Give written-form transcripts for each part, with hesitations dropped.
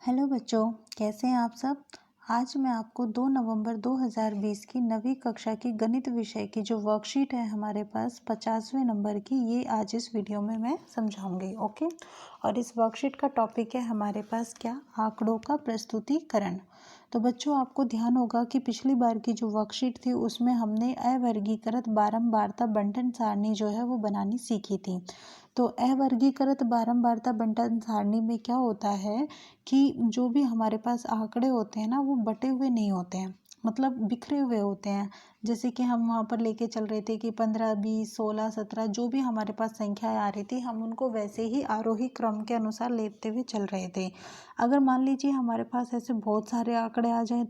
Hello बच्चों, कैसे हैं आप सब। आज मैं आपको 2 नवंबर 2020 की 9वीं कक्षा की गणित विषय की जो वर्कशीट है हमारे पास 50वें नंबर की, ये आज इस वीडियो में मैं समझाऊंगी। ओके। और इस वर्कशीट का टॉपिक है हमारे पास क्या, आंकड़ों का प्रस्तुतिकरण। तो बच्चों, आपको ध्यान होगा कि पिछली बार की जो वर्कशीट थी उसमें हमने अवर्गीकृत बारंबारता बंटन सारणी जो है वो बनानी सीखी थी। तो अवर्गीकृत बारंबारता बंटन सारणी में क्या होता है कि जो भी हमारे पास आंकड़े होते हैं ना, वो बटे हुए नहीं होते हैं, मतलब बिखरे हुए होते हैं। जैसे कि हम वहाँ पर लेके चल रहे थे कि 15, 20, 16, 17 जो भी हमारे पास संख्याएं आ रही थी, हम उनको वैसे ही आरोही क्रम के अनुसार लेते हुए चल रहे थे। अगर मान लीजिए हमारे पास ऐसे बहुत सारे आंकड़े आ जाएं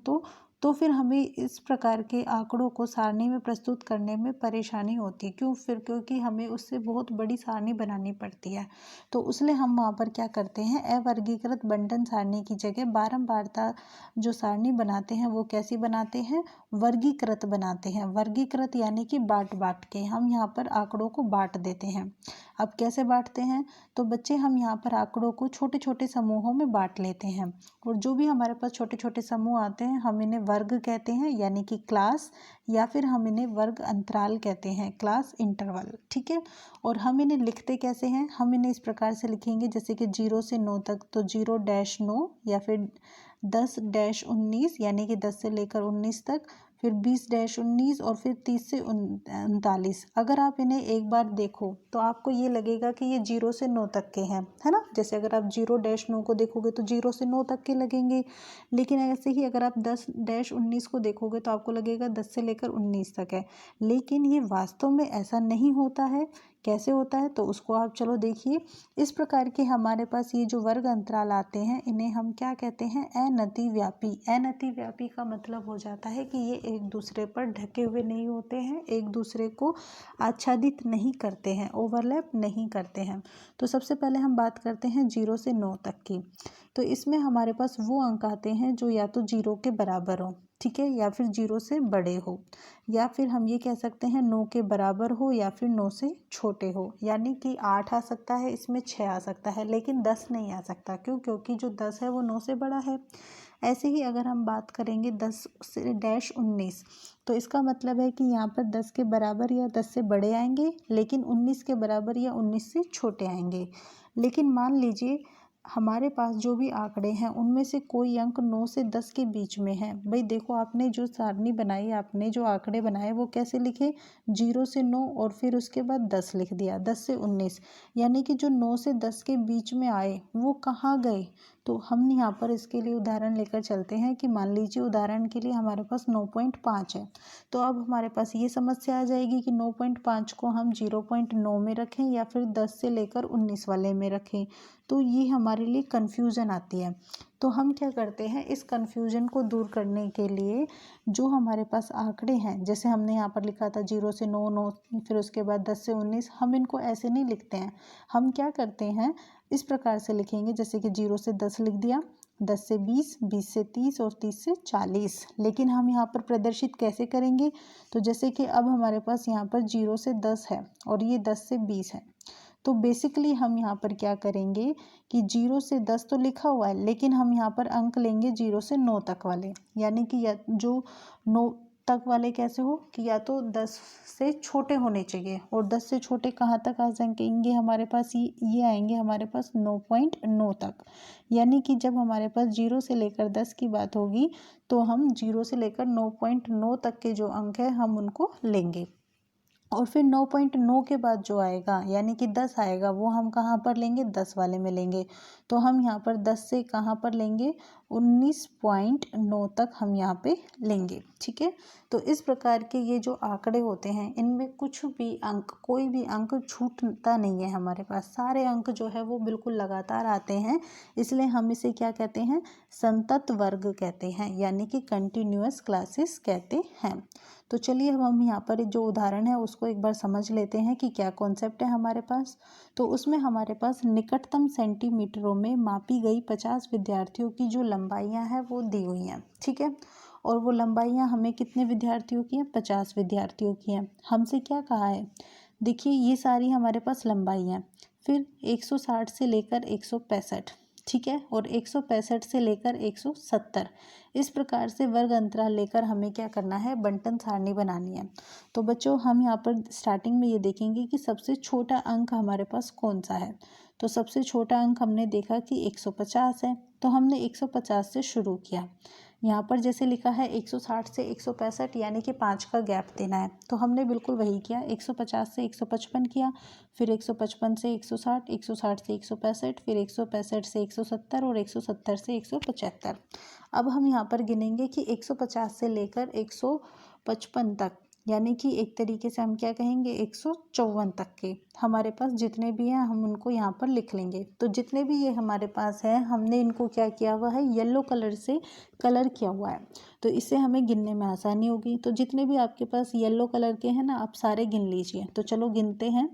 तो फिर हमें इस प्रकार के आंकड़ों को सारणी में प्रस्तुत करने में परेशानी होती है। क्योंकि हमें उससे बहुत बड़ी सारणी बनानी पड़ती है। तो इसलिए हम वहाँ पर क्या करते हैं, अवर्गीकृत बंटन सारणी की जगह बारंबारता जो सारणी बनाते हैं वो कैसी बनाते हैं, वर्गीकृत बनाते हैं। वर्गीकृत यानी कि बांट बांट के हम यहाँ पर आंकड़ों को बांट देते हैं। अब कैसे बांटते हैं, तो बच्चे हम यहाँ पर आंकड़ों को छोटे छोटे समूहों में बांट लेते हैं। और जो भी हमारे पास छोटे छोटे समूह आते हैं हम इन्हें वर्ग कहते हैं, यानी कि क्लास, या फिर हम इन्हें वर्ग अंतराल कहते हैं, क्लास इंटरवल। ठीक है। और हम इन्हें लिखते कैसे हैं, हम इन्हें इस प्रकार से लिखेंगे जैसे कि 0 से 9 तक, तो 0-9 या फिर 10-19 यानी कि 10 से लेकर 19 तक, फिर 20-19 और फिर 30 से 39। अगर आप इन्हें एक बार देखो तो आपको ये लगेगा कि ये 0 से 9 तक के हैं, है ना। जैसे अगर आप 0-9 को देखोगे तो 0 से 9 तक के लगेंगे। लेकिन ऐसे ही अगर आप 10-19 को देखोगे तो आपको लगेगा 10 से लेकर 19 तक है। लेकिन ये वास्तव में ऐसा नहीं होता है। कैसे होता है, तो उसको आप चलो देखिए। इस प्रकार के हमारे पास ये जो वर्ग अंतराल आते हैं इन्हें हम क्या कहते हैं, अनतिव्यापी। अनतिव्यापी का मतलब हो जाता है कि ये एक दूसरे पर ढके हुए नहीं होते हैं, एक दूसरे को आच्छादित नहीं करते हैं, ओवरलैप नहीं करते हैं। तो सबसे पहले हम बात करते हैं 0 से 9 तक की। तो इसमें हमारे पास वो अंक आते हैं जो या तो 0 के बराबर हो, ठीक है, या फिर 0 से बड़े हो, या फिर हम ये कह सकते हैं 9 के बराबर हो या फिर 9 से छोटे हो। यानी कि 8 आ सकता है, इसमें 6 आ सकता है, लेकिन 10 नहीं आ सकता। क्योंकि जो 10 है वो 9 से बड़ा है। ऐसे ही अगर हम बात करेंगे 10 से -19, तो इसका मतलब है कि यहाँ पर 10 के बराबर या 10 से बड़े आएंगे, लेकिन 19 के बराबर या 19 से छोटे आएंगे। लेकिन मान लीजिए हमारे पास जो भी आंकड़े हैं उनमें से कोई अंक 9 से 10 के बीच में है। भाई देखो, आपने जो सारणी बनाई, आपने जो आंकड़े बनाए वो कैसे लिखे, 0 से 9 और फिर उसके बाद 10 लिख दिया, 10 से 19। यानी कि जो 9 से 10 के बीच में आए वो कहाँ गए। तो हम यहाँ पर इसके लिए उदाहरण लेकर चलते हैं कि मान लीजिए उदाहरण के लिए हमारे पास 9.5 है। तो अब हमारे पास ये समस्या आ जाएगी कि 9.5 को हम 0.9 में रखें या फिर 10 से लेकर 19 वाले में रखें। तो ये हमारे लिए कन्फ्यूज़न आती है। तो हम क्या करते हैं, इस कन्फ्यूज़न को दूर करने के लिए जो हमारे पास आंकड़े हैं, जैसे हमने यहाँ पर लिखा था 0 से 9, 9 फिर उसके बाद 10 से 19, हम इनको ऐसे नहीं लिखते हैं। हम क्या करते हैं, इस प्रकार से लिखेंगे जैसे कि 0 से 10 लिख दिया, 10 से 20, 20 से 30 और 30 से 40। लेकिन हम यहाँ पर प्रदर्शित कैसे करेंगे, तो जैसे कि अब हमारे पास यहाँ पर 0 से 10 है और ये 10 से 20 है। तो बेसिकली हम यहाँ पर क्या करेंगे कि 0 से 10 तो लिखा हुआ है, लेकिन हम यहाँ पर अंक लेंगे 0 से 9 तक वाले। यानी कि या जो 9 तक वाले कैसे हो कि या तो 10 से छोटे होने चाहिए, और 10 से छोटे कहाँ तक आ जाएंगे हमारे पास, ये आएंगे हमारे पास 9.9 तक। यानी कि जब हमारे पास 0 से लेकर 10 की बात होगी तो हम 0 से लेकर 9.9 तक के जो अंक है हम उनको लेंगे। और फिर 9.9 के बाद जो आएगा यानी कि 10 आएगा वो हम कहाँ पर लेंगे, 10 वाले में लेंगे। तो हम यहाँ पर 10 से कहाँ पर लेंगे, 19.9 तक हम यहाँ पे लेंगे। ठीक है। तो इस प्रकार के ये जो आंकड़े होते हैं इनमें कुछ भी अंक, कोई भी अंक छूटता नहीं है हमारे पास, सारे अंक जो है वो बिल्कुल लगातार आते हैं। इसलिए हम इसे क्या कहते हैं, संतत वर्ग कहते हैं, यानी कि कंटिन्यूअस क्लासेस कहते हैं। तो चलिए अब हम यहाँ पर जो उदाहरण है उसको एक बार समझ लेते हैं कि क्या कॉन्सेप्ट है हमारे पास। तो उसमें हमारे पास निकटतम सेंटीमीटरों में मापी गई 50 विद्यार्थियों की जो लंबाइयाँ हैं वो दी हुई हैं। ठीक है। और वो लंबाइयाँ हमें कितने विद्यार्थियों की हैं, 50 विद्यार्थियों की हैं। हमसे क्या कहा है, देखिए ये सारी हमारे पास लंबाइयाँ, फिर 160 से लेकर 165, ठीक है, और 165 से लेकर 170 इस प्रकार से वर्ग अंतराल लेकर हमें क्या करना है, बंटन सारणी बनानी है। तो बच्चों हम यहाँ पर स्टार्टिंग में ये देखेंगे कि सबसे छोटा अंक हमारे पास कौन सा है। तो सबसे छोटा अंक हमने देखा कि 150 है, तो हमने 150 से शुरू किया। यहाँ पर जैसे लिखा है 160 से 165 यानी कि 5 का गैप देना है, तो हमने बिल्कुल वही किया। 150 से 155 किया, फिर 155 से 160, 160 से 165, फिर 165 से 170 और 170 से 175। अब हम यहाँ पर गिनेंगे कि 150 से लेकर 155 तक, यानी कि एक तरीके से हम क्या कहेंगे 154 तक के हमारे पास जितने भी हैं हम उनको यहाँ पर लिख लेंगे। तो जितने भी ये हमारे पास है हमने इनको क्या किया हुआ है, येलो कलर से कलर किया हुआ है, तो इससे हमें गिनने में आसानी होगी। तो जितने भी आपके पास येलो कलर के हैं ना, आप सारे गिन लीजिए। तो चलो गिनते हैं।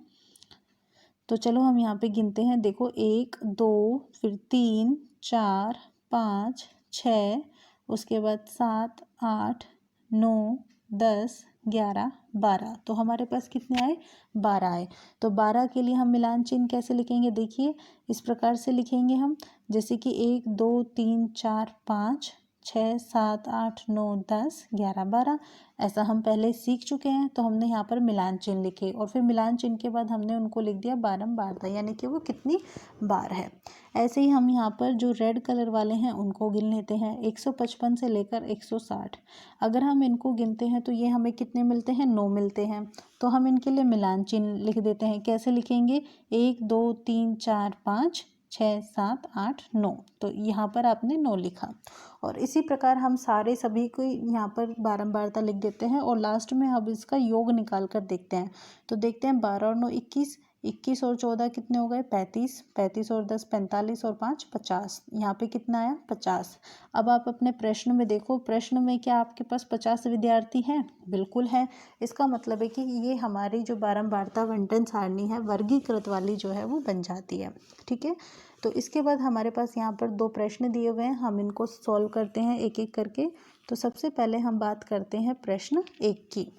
तो चलो हम यहाँ पे गिनते हैं। देखो 1 2 फिर 3 4 5 6, उसके बाद 7 8 9 10 11 12, तो हमारे पास कितने आए, 12 आए। तो 12 के लिए हम मिलान चिन्ह कैसे लिखेंगे, देखिए इस प्रकार से लिखेंगे हम, जैसे कि 1 2 3 4 5 6 7 8 9 10 11 12, ऐसा हम पहले सीख चुके हैं। तो हमने यहाँ पर मिलान चिन्ह लिखे और फिर मिलान चिन्ह के बाद हमने उनको लिख दिया बारंबारता, यानी कि वो कितनी बार है। ऐसे ही हम यहाँ पर जो रेड कलर वाले हैं उनको गिन लेते हैं। 155 से लेकर 160, अगर हम इनको गिनते हैं तो ये हमें कितने मिलते हैं, 9 मिलते हैं। तो हम इनके लिए मिलान चिन्ह लिख देते हैं। कैसे लिखेंगे, 1 2 3 4 5 6 7 8 9, तो यहाँ पर आपने 9 लिखा। और इसी प्रकार हम सारे सभी को यहाँ पर बारंबारता लिख देते हैं और लास्ट में अब इसका योग निकाल कर देखते हैं। तो देखते हैं 12 और 9 21, 21 और 14 कितने हो गए, 35, 35 और 10 45 और 5 50, यहाँ पे कितना आया, 50। अब आप अपने प्रश्न में देखो, प्रश्न में क्या आपके पास 50 विद्यार्थी हैं, बिल्कुल है। इसका मतलब है कि ये हमारी जो बारंबारता बंटन सारणी है वर्गीकृत वाली जो है वो बन जाती है। ठीक है, तो इसके बाद हमारे पास यहाँ पर 2 प्रश्न दिए हुए हैं, हम इनको सॉल्व करते हैं एक एक करके। तो सबसे पहले हम बात करते हैं प्रश्न 1 की।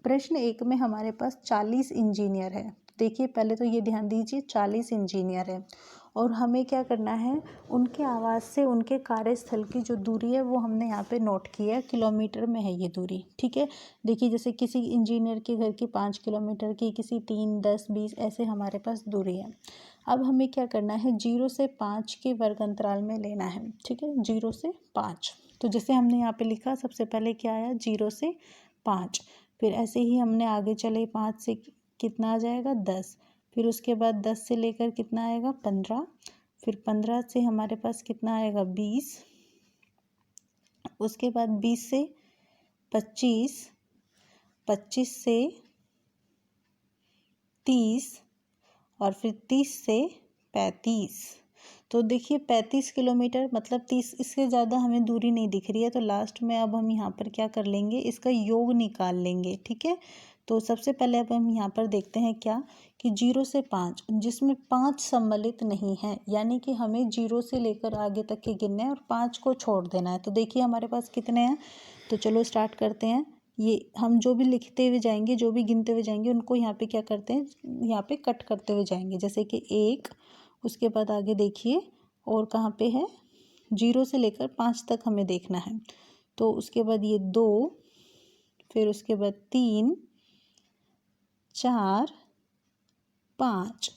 प्रश्न 1 में हमारे पास 40 इंजीनियर है। देखिए पहले तो ये ध्यान दीजिए 40 इंजीनियर है और हमें क्या करना है, उनके आवास से उनके कार्यस्थल की जो दूरी है वो हमने यहाँ पे नोट की है, किलोमीटर में है ये दूरी। ठीक है, देखिए जैसे किसी इंजीनियर के घर की 5 किलोमीटर की, किसी 3 10 20 ऐसे हमारे पास दूरी है। अब हमें क्या करना है, 0 से 5 के वर्ग अंतराल में लेना है। ठीक है, 0 से 5, तो जैसे हमने यहाँ पे लिखा सबसे पहले क्या आया, 0 से 5, फिर ऐसे ही हमने आगे चले 5 से कितना आ जाएगा, 10, फिर उसके बाद 10 से लेकर कितना आएगा, 15, फिर 15 से हमारे पास कितना आएगा, 20, उसके बाद 20 से 25, 25 से 30 और फिर 30 से 35। तो देखिए 35 किलोमीटर मतलब 30, इससे ज़्यादा हमें दूरी नहीं दिख रही है, तो लास्ट में अब हम यहाँ पर क्या कर लेंगे, इसका योग निकाल लेंगे। ठीक है, तो सबसे पहले अब हम यहाँ पर देखते हैं क्या कि 0 से 5, जिसमें 5 सम्मिलित नहीं है, यानी कि हमें 0 से लेकर आगे तक के गिनने हैं और 5 को छोड़ देना है। तो देखिए हमारे पास कितने हैं, तो चलो स्टार्ट करते हैं। ये हम जो भी लिखते हुए जाएंगे, जो भी गिनते हुए जाएंगे, उनको यहाँ पे क्या करते हैं, यहाँ पे कट करते हुए जाएंगे, जैसे कि 1, उसके बाद आगे देखिए और कहाँ पे है, 0 से लेकर 5 तक हमें देखना है। तो उसके बाद ये 2, फिर उसके बाद 3 4 5,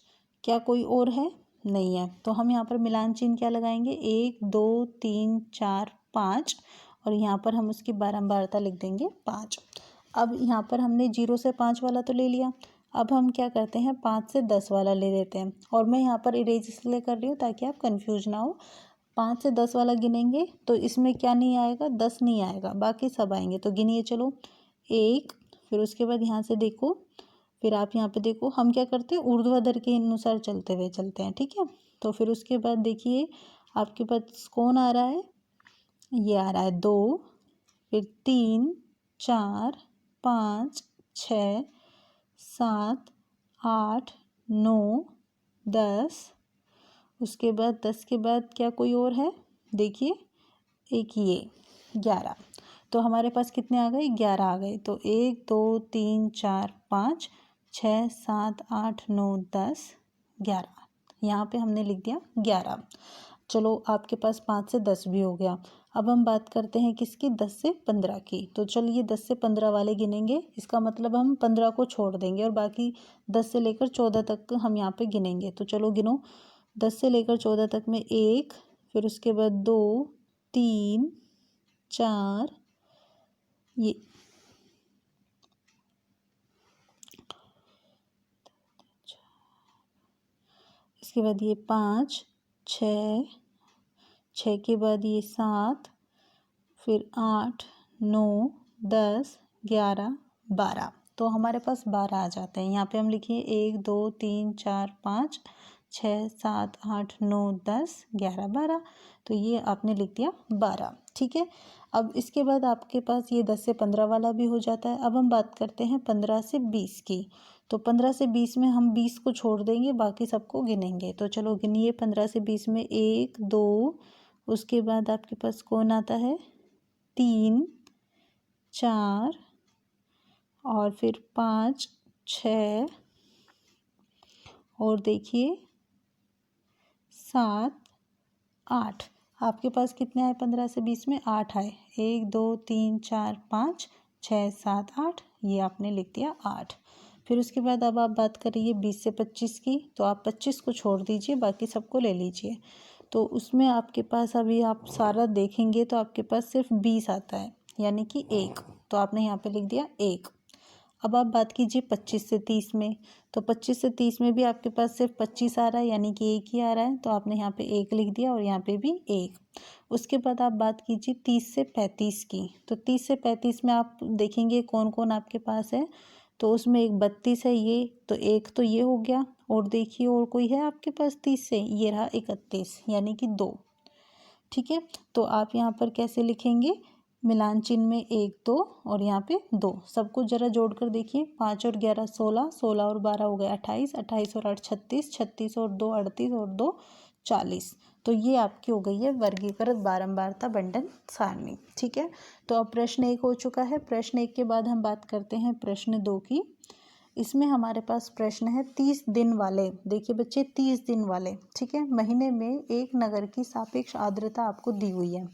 क्या कोई और है, नहीं है। तो हम यहाँ पर मिलान चिन्ह क्या लगाएंगे, 1 2 3 4 5, और यहाँ पर हम उसकी बारंबारता लिख देंगे 5। अब यहाँ पर हमने 0 से 5 वाला तो ले लिया, अब हम क्या करते हैं 5 से 10 वाला ले लेते हैं। और मैं यहाँ पर इरेज इसलिए कर रही हूँ ताकि आप कंफ्यूज ना हो। 5 से 10 वाला गिनेंगे तो इसमें क्या नहीं आएगा, 10 नहीं आएगा, बाकी सब आएंगे। तो गिनिए चलो, 1, फिर उसके बाद यहाँ से देखो, फिर आप यहाँ पे देखो हम क्या करते हैं, ऊर्ध्वाधर के अनुसार चलते हुए चलते हैं। ठीक है, तो फिर उसके बाद देखिए आपके पास कौन आ रहा है, ये आ रहा है 2, फिर 3 4 5 6 7 8 9 10, उसके बाद 10 के बाद क्या कोई और है, देखिए एक ये 11। तो हमारे पास कितने आ गए, 11 आ गए। तो 1 2 3 4 5 6 7 8 9 10 11, यहाँ पे हमने लिख दिया 11। चलो आपके पास 5 से 10 भी हो गया। अब हम बात करते हैं किसकी, 10 से 15 की। तो चलिए 10 से 15 वाले गिनेंगे, इसका मतलब हम 15 को छोड़ देंगे और बाकी 10 से लेकर 14 तक हम यहाँ पे गिनेंगे। तो चलो गिनो, 10 से लेकर 14 तक में 1, फिर उसके बाद 2, 3, 4, ये इसके बाद ये 5, 6, 6 के बाद ये 7, फिर 8, 9, 10, 11, 12। तो हमारे पास 12 आ जाते हैं। यहाँ पे हम लिखिए 1, 2, 3, 4, 5, 6, 7, 8, 9, 10, 11, 12। तो ये आपने लिख दिया 12। ठीक है। अब इसके बाद आपके पास ये 10 से 15 वाला भी हो जाता है। अब हम बात करते हैं 15 से 20 की। तो 15 से 20 में हम 20 को छोड़ देंगे, बाकी सबको गिनेंगे। तो चलो गिनिए, 15 से 20 में 1, 2, उसके बाद आपके पास कौन आता है, 3, 4, और फिर 5, 6, और देखिए 7, 8। आपके पास कितने आए 15 से 20 में, 8 आए। 1, 2, 3, 4, 5, 6, 7, 8, ये आपने लिख दिया 8। फिर उसके बाद अब आप बात करिए 20 से 25 की। तो आप 25 को छोड़ दीजिए, बाकी सबको ले लीजिए। तो उसमें आपके पास अभी आप सारा देखेंगे तो आपके पास सिर्फ 20 आता है, यानी कि 1। तो आपने यहाँ पे लिख दिया 1। अब आप बात कीजिए 25 से 30 में। तो 25 से 30 में भी आपके पास सिर्फ 25 आ रहा है, यानी कि 1 ही आ रहा है। तो आपने यहाँ पे 1 लिख दिया और यहाँ पे भी 1। उसके बाद आप बात कीजिए 30 से 35 की। तो 30 से 35 में आप देखेंगे कौन कौन आपके पास है। तो उसमें एक 32 है, ये तो एक तो ये हो गया, और देखिए और कोई है आपके पास 30 से, ये रहा 31, यानी कि 2। ठीक है। तो आप यहाँ पर कैसे लिखेंगे, मिलान चिन्ह में 1, 2 और यहाँ पे 2। सबको जरा जोड़कर देखिए, 5 और 11 16, 16 और 12 हो गए 28, 28 और 8 36, 36 और 2 38 और 2 40। तो ये आपकी हो गई है वर्गीकृत बारंबारता बंटन सारणी। ठीक है। तो अब प्रश्न 1 हो चुका है। प्रश्न 1 के बाद हम बात करते हैं प्रश्न 2 की। इसमें हमारे पास प्रश्न है 30 दिन वाले। देखिए बच्चे, 30 दिन वाले, ठीक है, महीने में एक नगर की सापेक्ष आर्द्रता आपको दी हुई है,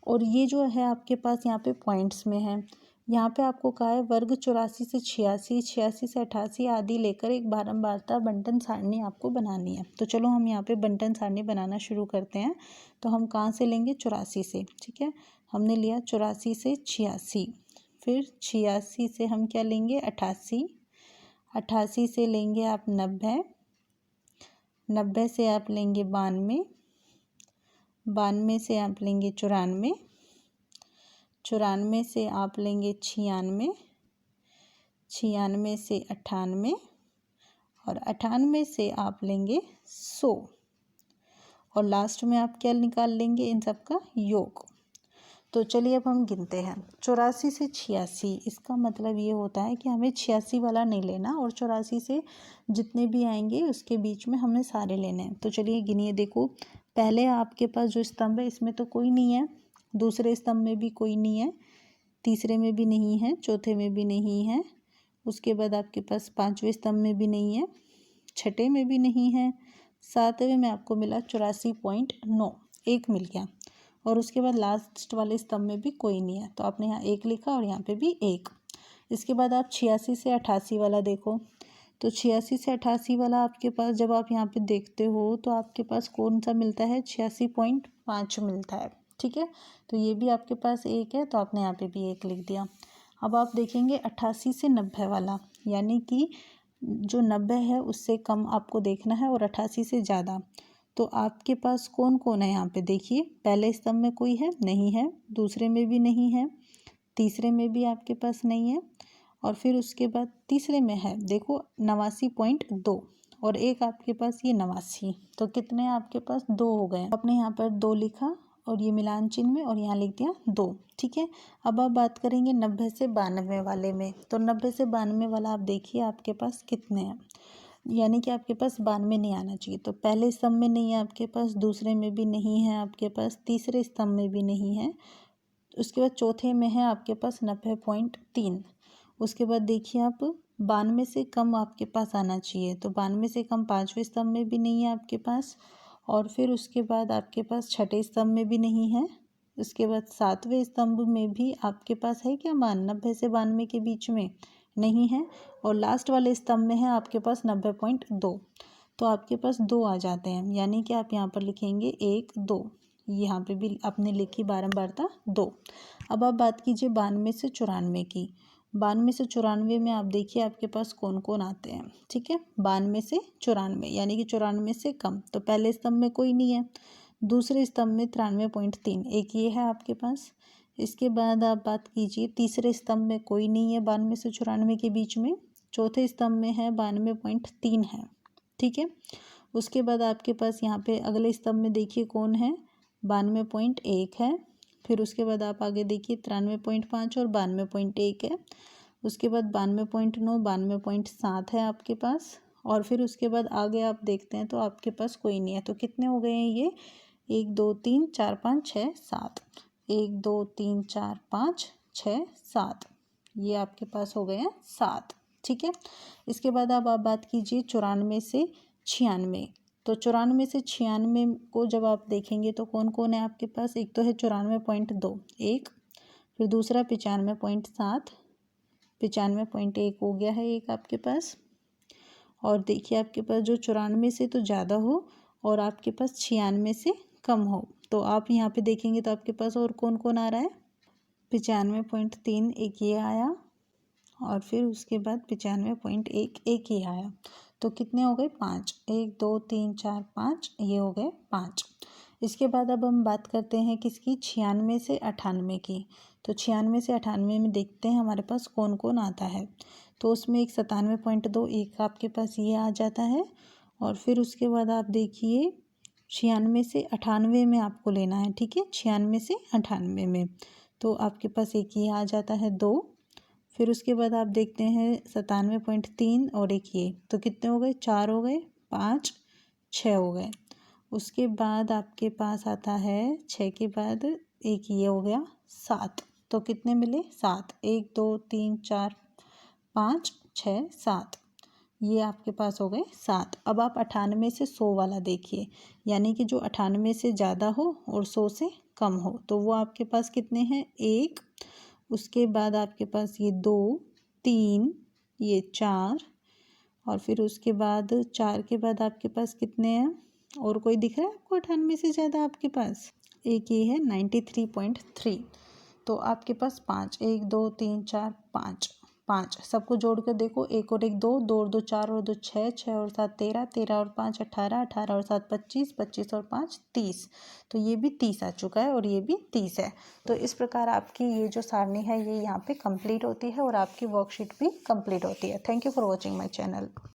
और ये जो है आपके पास यहाँ पे पॉइंट्स में है। यहाँ पे आपको कहा है वर्ग 84 से 86, 86 से 88 आदि लेकर एक बारंबारता बंटन सारणी आपको बनानी है। तो चलो हम यहाँ पे बंटन सारणी बनाना शुरू करते हैं। तो हम कहाँ से लेंगे, 84 से। ठीक है, हमने लिया 84 से 86, फिर 86 से हम क्या लेंगे, 88, 88 से लेंगे आप 90, 90 से आप लेंगे 92, 92 से आप लेंगे 94, 94 से आप लेंगे 96, 96 से 98, और 98 से आप लेंगे 100, और लास्ट में आप क्या निकाल लेंगे, इन सब का योग। तो चलिए अब हम गिनते हैं 84 से 86। इसका मतलब ये होता है कि हमें 86 वाला नहीं लेना, और 84 से जितने भी आएंगे उसके बीच में हमें सारे लेने हैं। तो चलिए गिनिए, देखो पहले आपके पास जो स्तंभ है इसमें तो कोई नहीं है, दूसरे स्तंभ में भी कोई नहीं है, तीसरे में भी नहीं है, चौथे में भी नहीं है, उसके बाद आपके पास पाँचवें स्तंभ में भी नहीं है, छठे में भी नहीं है, सातवें में आपको मिला 84.9, एक मिल गया, और उसके बाद लास्ट वाले स्तंभ में भी कोई नहीं है। तो आपने यहाँ 1 लिखा और यहाँ पे भी 1। इसके बाद आप 86 से 88 वाला देखो। तो 86 से 88 वाला आपके पास जब आप यहाँ पे देखते हो तो आपके पास कौन सा मिलता है, 86.5 मिलता है। ठीक है, तो ये भी आपके पास 1 है, तो आपने यहाँ पे भी 1 लिख दिया। अब आप देखेंगे 88 से 90 वाला, यानी कि जो 90 है उससे कम आपको देखना है और 88 से ज़्यादा। तो आपके पास कौन कौन है यहाँ पे, देखिए पहले स्तंभ में कोई है नहीं है, दूसरे में भी नहीं है, तीसरे में भी आपके पास नहीं है, और फिर उसके बाद तीसरे में है, देखो 89.2, और एक आपके पास ये 89। तो कितने आपके पास, 2 हो गए। आपने यहाँ पर 2 लिखा और ये मिलान चिन्ह में, और यहाँ लिख दिया 2। ठीक है। अब आप बात करेंगे 90 से 92 वाले में। तो 90 से 92 वाला आप देखिए आपके पास कितने हैं, यानी कि आपके पास 92 नहीं आना चाहिए। तो पहले स्तंभ में नहीं है आपके पास, दूसरे में भी नहीं है आपके पास, तीसरे स्तंभ में भी नहीं है, उसके बाद चौथे में है आपके पास 90.3। उसके बाद देखिए आप 92 से कम आपके पास आना चाहिए। तो 92 से कम पाँचवें स्तंभ में भी नहीं है आपके पास, और फिर उसके बाद आपके पास छठे स्तंभ में भी नहीं है। उसके बाद सातवें स्तंभ में भी आपके पास है क्या मान 90 से 92 के बीच में नहीं है। और लास्ट वाले स्तंभ में है आपके पास 90.2, तो आपके पास 2 आ जाते हैं, यानी कि आप यहाँ पर लिखेंगे 1 2, यहाँ पे भी आपने लिखी बारंबारता 2। अब आप बात कीजिए 92 से 94 की। 92 से 94 में आप देखिए आपके पास कौन कौन आते हैं, ठीक है। 92 से 94 यानी कि 94 से कम, तो पहले स्तंभ में कोई नहीं है। दूसरे स्तंभ में 93.3, एक ये है आपके पास। इसके बाद आप बात कीजिए तीसरे स्तंभ में कोई नहीं है 92 से 94 के बीच में। चौथे स्तंभ में है 92.3 है, ठीक है। उसके बाद आपके पास यहाँ पे अगले स्तंभ में देखिए कौन है, 92.1 है। फिर उसके बाद आप आगे देखिए 93.5 और 92.1 है। उसके बाद 92.9, 92.7 है आपके पास। और फिर उसके बाद आगे आप देखते हैं तो आपके पास कोई नहीं है। तो कितने हो गए हैं ये, 1 2 3 4 5 6 7, 1 2 3 4 5 6 7, ये आपके पास हो गए हैं 7, ठीक है। इसके बाद अब आप बात कीजिए 94 से 96। तो 94 से 96 को जब आप देखेंगे तो कौन कौन है आपके पास, एक तो है 94.2 एक, फिर दूसरा 95.7, 95.1 हो गया है एक आपके पास। और देखिए आपके पास जो 94 से तो ज़्यादा हो और आपके पास 96 से कम हो, तो आप यहाँ पे देखेंगे तो आपके पास और कौन कौन आ रहा है, 95.3 एक ये आया, और फिर उसके बाद 95.1 एक ही आया। तो कितने हो गए, 5, 1 2 3 4 5, ये हो गए 5। इसके बाद अब हम बात करते हैं किसकी, 96 से 98 की। तो 96 से 98 में देखते हैं हमारे पास कौन कौन आता है। तो उसमें एक 97.2 एक आपके पास ये आ जाता है। और फिर उसके बाद आप देखिए 96 से 98 में आपको लेना है, ठीक है। 96 से 98 में तो आपके पास एक ये आ जाता है 2। फिर उसके बाद आप देखते हैं 97.3 और एक ये, तो कितने हो गए, 4 हो गए, 5 6 हो गए। उसके बाद आपके पास आता है 6 के बाद एक ये हो गया 7, तो कितने मिले 7, 1 2 3 4 5 6 7, ये आपके पास हो गए 7। अब आप 98 से 100 वाला देखिए, यानी कि जो 98 से ज़्यादा हो और 100 से कम हो, तो वो आपके पास कितने हैं, 1। उसके बाद आपके पास ये 2 3, ये 4, और फिर उसके बाद 4 के बाद आपके पास कितने हैं, और कोई दिख रहा है आपको 98 से ज़्यादा आपके पास, एक ये है 93.3। तो आपके पास 5, 1 2 3 4 5, 5 सबको जोड़ कर देखो, 1 और 1 2, 2 और 2 4 और 2 6, 6 और 7 13, 13 और 5 18, 18 और 7 25, 25 और 5 30, तो ये भी 30 आ चुका है और ये भी 30 है। तो इस प्रकार आपकी ये जो सारणी है ये यहाँ पे कंप्लीट होती है और आपकी वर्कशीट भी कंप्लीट होती है। Thank you for watching my channel.